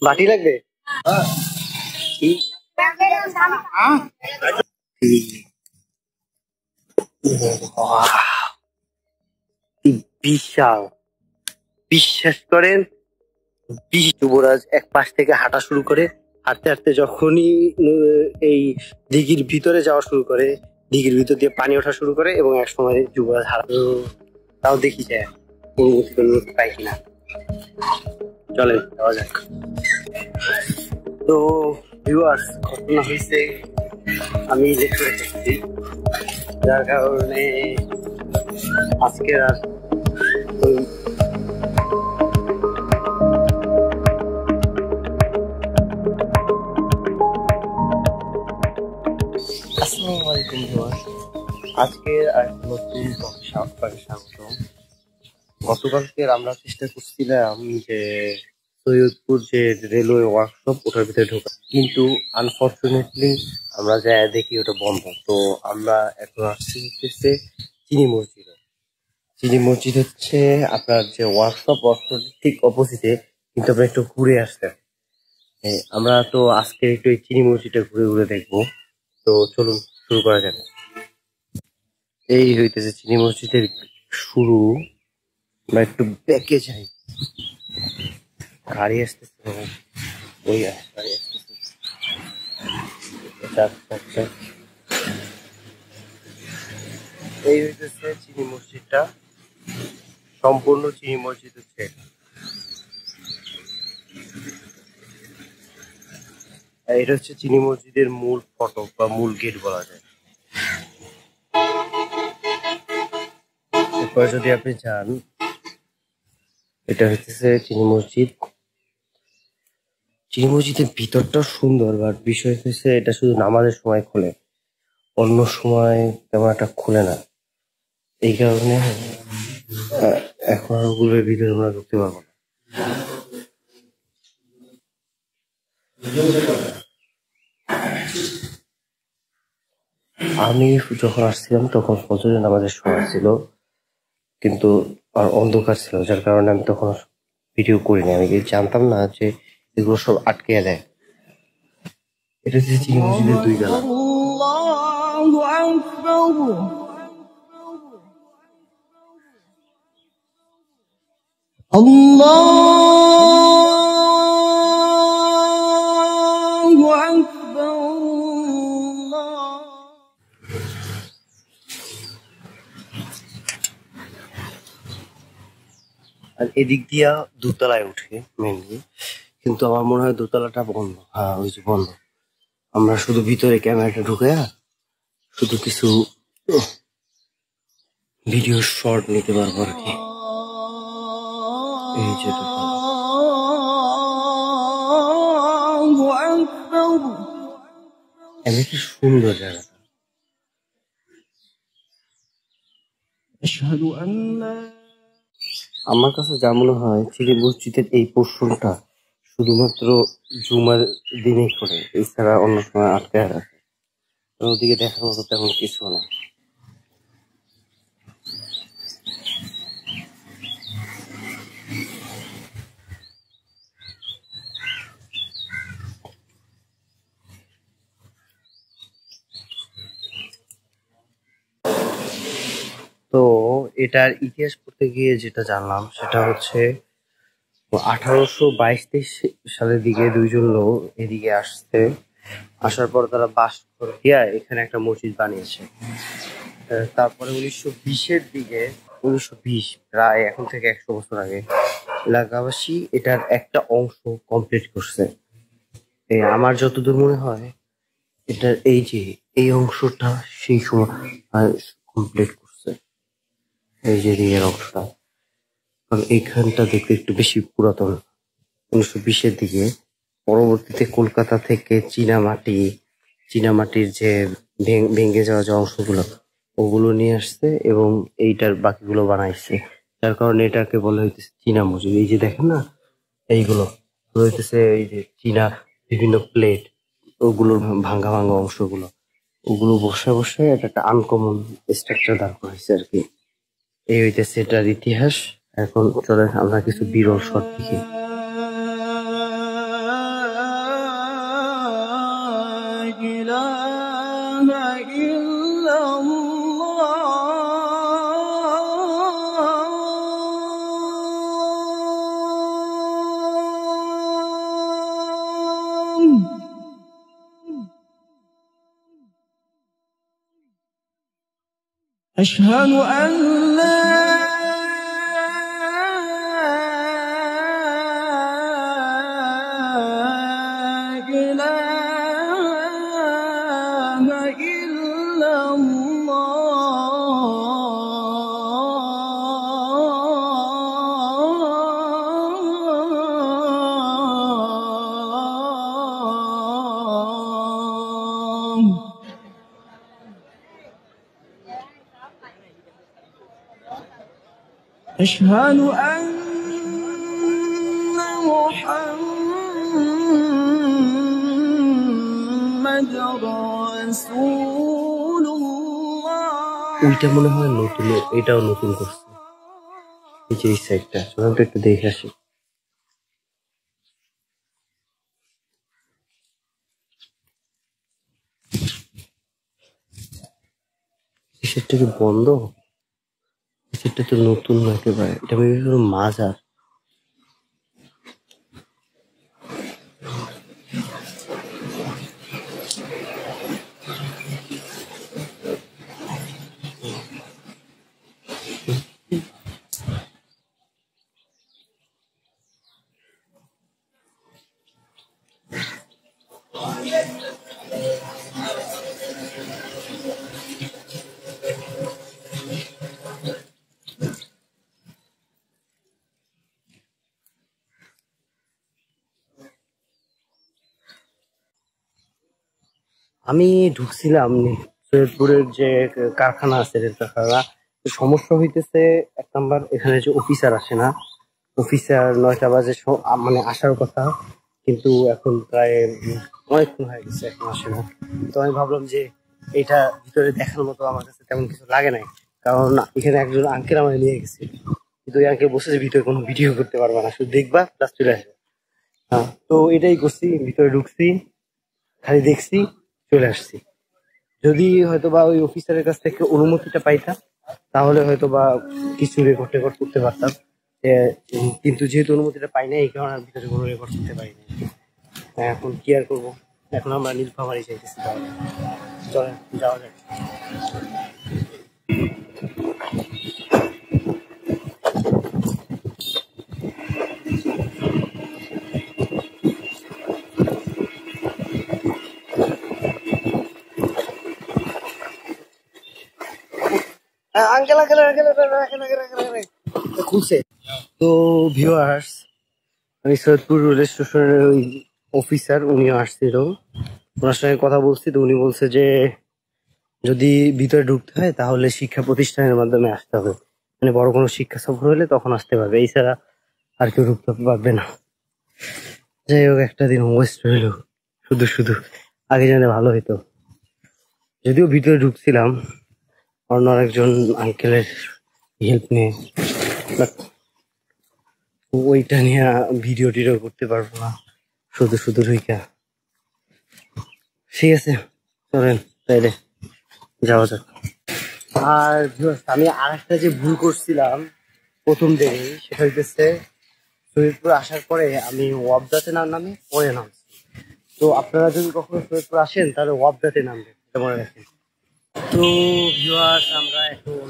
বাটি লাগবে? বিশাল, বিশ্বাস করেন যুবরাজ এক পাশ থেকে হাঁটা শুরু করে, হাঁটতে হাঁটতে যখনই এই দিঘির ভিতরে যাওয়া শুরু করে, দিঘির ভিতর দিয়ে পানি ওঠা শুরু করে এবং এক সময় যুবরাজ তাও দেখি যায় অনুমতি পাই কিনা। চলেন যাওয়া যাক। তো ভিউয়ার্স, ঘটনা হয়েছে আমি লেট করে এসেছি, যার কারণে আজকে আর আসসালামু আলাইকুম ভিউয়ার্স, আজকে আর নতুন আপনাকে স্বাগতম। গতকালকে আমরা চেষ্টা করছিলাম যে সৈয়দপুর যে রেলওয়ে ওয়ার্কশপ ওটার ভিতরে ঢোকা, কিন্তু আনফরচুনেটলি আমরা যা দেখি ওটা বন্ধ। তো আমরা এখন আসছি হচ্ছে চিনি মসজিদে। চিনি মসজিদ হচ্ছে আপনার যে ওয়ার্কশপ ঠিক অপোজিটে, কিন্তু আমরা একটু ঘুরে আসলাম। আমরা তো আজকে একটু এই চিনি মসজিদটা ঘুরে ঘুরে দেখবো। তো চলুন শুরু করা যাক। এই হইতেছে চিনি মসজিদের শুরু। আমরা একটু ব্যাকে যাই, গাড়ি আসতেছে, ওই গাড়ি আসতেছে। এই হইতেছে চিনি মসজিদটা, সম্পূর্ণ চিনি মসজিদ হচ্ছে এটা হচ্ছে চিনি মসজিদের মূল ফটক বা মূল গেট বলা যায়। এরপর যদি আপনি যান, এটা হচ্ছে চিনি মসজিদ। চিনি মসজিদের ভিতরটা সুন্দর, বাট বিষয় হচ্ছে এটা শুধু নামাজের সময় খোলে, অন্য সময় তেমন একটা খোলে না। এই কারণে এখন আর ওগুলোর ভিতরে আমরা ঢুকতে পারবো না। আমি যখন আসছিলাম তখন ফজরের নামাজের সময় ছিল, কিন্তু আর অন্ধকার ছিল, যার কারণে আমি তখন ভিডিও করিনি। আমি জানতাম না যে এগুলো সব আটকে দেয়। এটা হচ্ছে চিনি মসজিদের দুই গালা। আর এদিক দিয়া দোতলায় উঠে মেনলি, কিন্তু আমার মনে হয় দোতলাটা বন্ধ। হ্যাঁ, ওই যে বন্ধ। আমরা শুধু ভিতরে ক্যামেরাটা ঢুকে শুধু কিছু ভিডিও শর্ট নিতে পারবো আর কি। এই যে এমনি সুন্দর জায়গাটা। আমার কাছে যা মনে হয় চিনি মসজিদের এই পোর্শনটা শুধুমাত্র জুমার দিনে করে, এছাড়া অন্য সময় আটকে রাখে। ওদিকে দেখার মতো তেমন কিছু না। তো এটার ইতিহাস পড়তে গিয়ে যেটা জানলাম সেটা হচ্ছে 1822-23 সালের দিকে দুইজন লোক এদিকে আসার পর তারা বাস দিয়া এখানে একটা মসজিদ বানিয়েছে। তারপরে 1920-এর দিকে, 1920 প্রায় এখন থেকে 100 বছর আগে, এলাকাবাসী এটার একটা অংশ কমপ্লিট করছে। আমার যতদূর মনে হয় এটার এই অংশটা সেই সময় কমপ্লিট করছে, এই যে এর অংশটা। কারণ এইখানটা দেখতে একটু বেশি পুরাতন, 1920-এর দিকে। পরবর্তীতে কলকাতা থেকে চীনামাটির যে ভেঙে যাওয়া যে অংশগুলো, ওগুলো নিয়ে আসছে এবং এইটার বাকিগুলো বানাইছে, যার কারণে এটাকে বলা হইতেছে চীনা মসজিদ। এই যে দেখেন না, এইগুলো হইতেছে এই যে চীনা বিভিন্ন প্লেট, ওগুলোর ভাঙ্গা ভাঙ্গা অংশগুলো, ওগুলো বসে বসে এটা একটা আনকমন স্ট্রাকচার দাঁড় করেছে আর কি। এই হইতেছে এটার ইতিহাস। এখন চলে আমরা কিছু বিরল শট দেখি। أشهد أن لا إله إلا الله أشهد أن محمد رسول الله ওইটা মনে হয় নতুন, এটাও নতুন করছে এই যে এই সাইডটা। চলুন তো একটু দেখে আসি। এই সাইডটা কি বন্ধ? এই সাইডটা তো নতুন না একেবারে, এটা বিভিন্ন মাজার। আমি ঢুকছিলাম সৈয়দপুরের যে কারখানা আছে রেল কারখানা, সমস্যা হইতেছে 1 নাম্বার এখানে যে অফিসার আসে না। অফিসার 9টা বাজে মানে আসার কথা, কিন্তু এখন প্রায় অনেকক্ষণ হয়ে গেছে, এখন আসে না। তো আমি ভাবলাম যে এটা ভিতরে দেখার মতো আমার কাছে তেমন কিছু লাগে নাই, কারণ এখানে একজন আঙ্কেল আমার নিয়ে গেছে, কিন্তু ওই আঙ্কেল বসে যে ভিতরে কোনো ভিডিও করতে পারবা না, শুধু দেখবা প্লাস চলে আসবে। হ্যাঁ, তো এটাই করছি, ভিতরে ঢুকছি, খালি দেখছি, চলে আসছি। যদি হয়তোবা ওই অফিসারের কাছ থেকে অনুমতিটা পাইতাম তাহলে হয়তোবা কিছু রেকর্ড করতে পারতাম, কিন্তু যেহেতু অনুমতিটা পাই না এই কারণে আর ভিতরে কোনো রেকর্ড করতে পারি না। এখন কি আর করবো, এখন আমরা নীলফামারী চাইতেছি, তাহলে চলেন যাওয়া যাক। খুলছে তো ভিউয়ার্স, আমি সৈয়দপুর রেল স্টেশনের ওই অফিসার, উনিও আসছিল, ওনার সঙ্গে কথা বলছি। তো উনি বলছে যে যদি ভিতরে ঢুকতে হয় তাহলে শিক্ষা প্রতিষ্ঠানের মাধ্যমে আসতে হবে, মানে বড় কোনো শিক্ষা সফর হলে তখন আসতে পারবে, এছাড়া আর কেউ ঢুকতে পারবে না। যাই হোক, একটা দিন ওয়েস্ট হইলো শুধু শুধু, আগে জানে ভালো হইতো। যদিও ভিতরে ঢুকছিলাম অন্য আরেকজন আঙ্কেলের হেল্প নিয়ে, বাট ওইটা নিয়ে ভিডিও টিডিও করতে পারবো না শুধু শুধু ঢুইকা। ঠিক আছে, চলেন তাইলে যাওয়া যাক। আর আমি আর একটা যে ভুল করছিলাম প্রথম দিনে, সেটা হইতেছে সৈয়দপুর আসার পরে আমি ওয়াবদাতে না নামে পরে নামছি। তো আপনারা যদি কখনো সৈয়দপুর আসেন তাহলে ওয়াবদাতে নামবেন, এটা মনে রাখেন। তো ভিউয়ার্স, আমরা এখন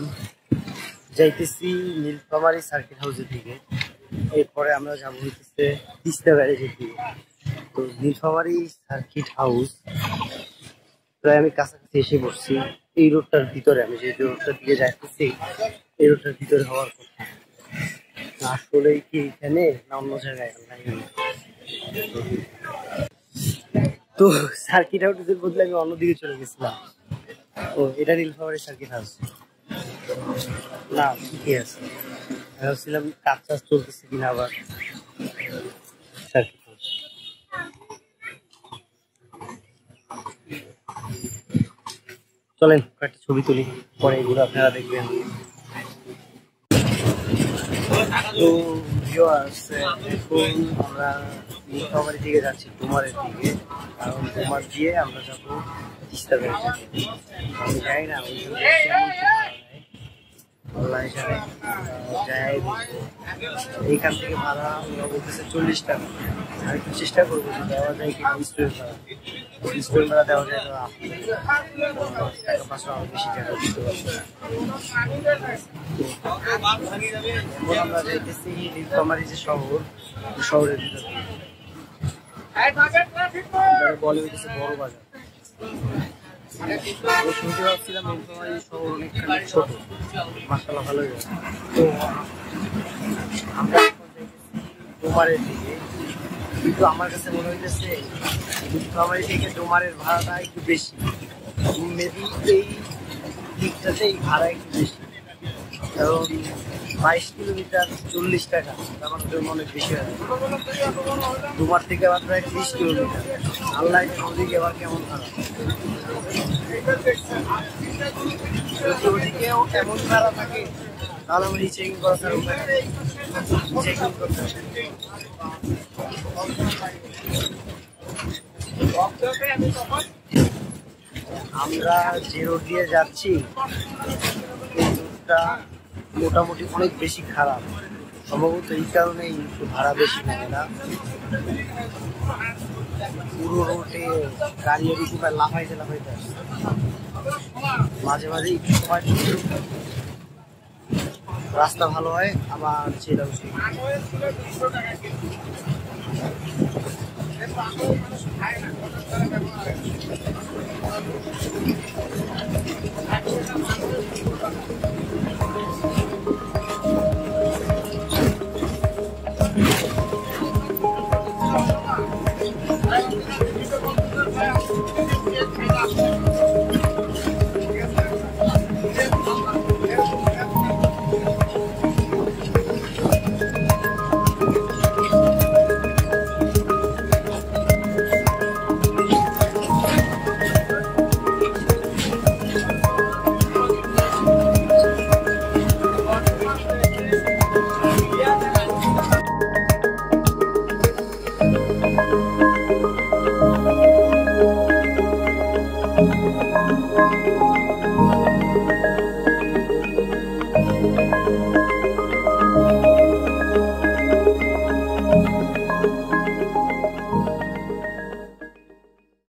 যাইতেছি নীলফামারী সার্কিট হাউসের দিকে, এরপরে আমরা যাবো হইতেছে তিস্তা ব্যারেজের দিকে। তো নীলফামারী সার্কিট হাউস প্রায় আমি কাছাকাছি এসে বসছি। এই রোডটার ভিতরে, আমি যে রোডটার দিকে যাইতেছি এই রোডটার ভিতরে হওয়ার কথা, আসলে কি এখানে না অন্য জায়গায়। তো সার্কিট হাউসের বদলে আমি অন্যদিকে চলে গেছিলাম। ও, এটা নীলফামারী সার্কিট হাউস না, ঠিকই আছে। আমি ভাবছিলাম কাজ টাজ চলতেছে কিনা আবার। সার্কিট হাউস, চলেন কয়েকটা ছবি তুলি, পরে এগুলো আপনারা দেখবেন। তো ভিউয়ার্স, এখন আমরা নীলফামারী থেকে যাচ্ছি ডুমারের দিকে, কারণ ডুমার দিয়ে আমরা যাবো তিস্তা ব্যারেজে। আমি জানি না অনলাইনে যাই, এইখান থেকে ভাড়া বলতেছে 40 টাকা। আমি একটু চেষ্টা করবো যে দেওয়া যায় কিনা স্টুডেন্ট ভাড়া দেওয়া যায়, তো টাকা 500 আরো বেশি টাকা দিতে পারবো। এখন আমরা যাইতেছি নীলফামারী যে শহরের ভিতরে বলে হইতেছে বড় বাজার। শুনতে পাচ্ছিলাম নীলফামারী শহর অনেকখানি ছোট, মাশাআল্লাহ ভালোই। তো আমরা এখন যাইতেছি ডুমারের দিকে, কিন্তু আমার কাছে মনে হইতেছে নীলফামারী থেকে ডুমারের ভাড়াটা একটু বেশি, মেবি এই দিকটাতেই ভাড়া একটু বেশি, কারণ 22 কিলোমিটার 40 টাকা আমার জন্য অনেক বেশি হয়। ডুমার থেকে আবার প্রায় 30 কিলোমিটার। আল্লাহ ওদিকে আবার কেমন ভাড়া, ওদিকেও এমন ভাড়া থাকে, তাহলে আমি চেকিং করা ছাড়া উপায় নেই। চেকিং করতে আমরা যে রোড দিয়ে যাচ্ছি এই রোডটা মোটামুটি অনেক বেশি খারাপ, সম্ভবত এই কারণেই একটু ভাড়া বেশি নেয় না। পুরো রোডে গাড়ি এদিকে লাফাইতে আসে, মাঝে মাঝে একটু সময় রাস্তা ভালো হয় আবার ছেড়ে উঠে।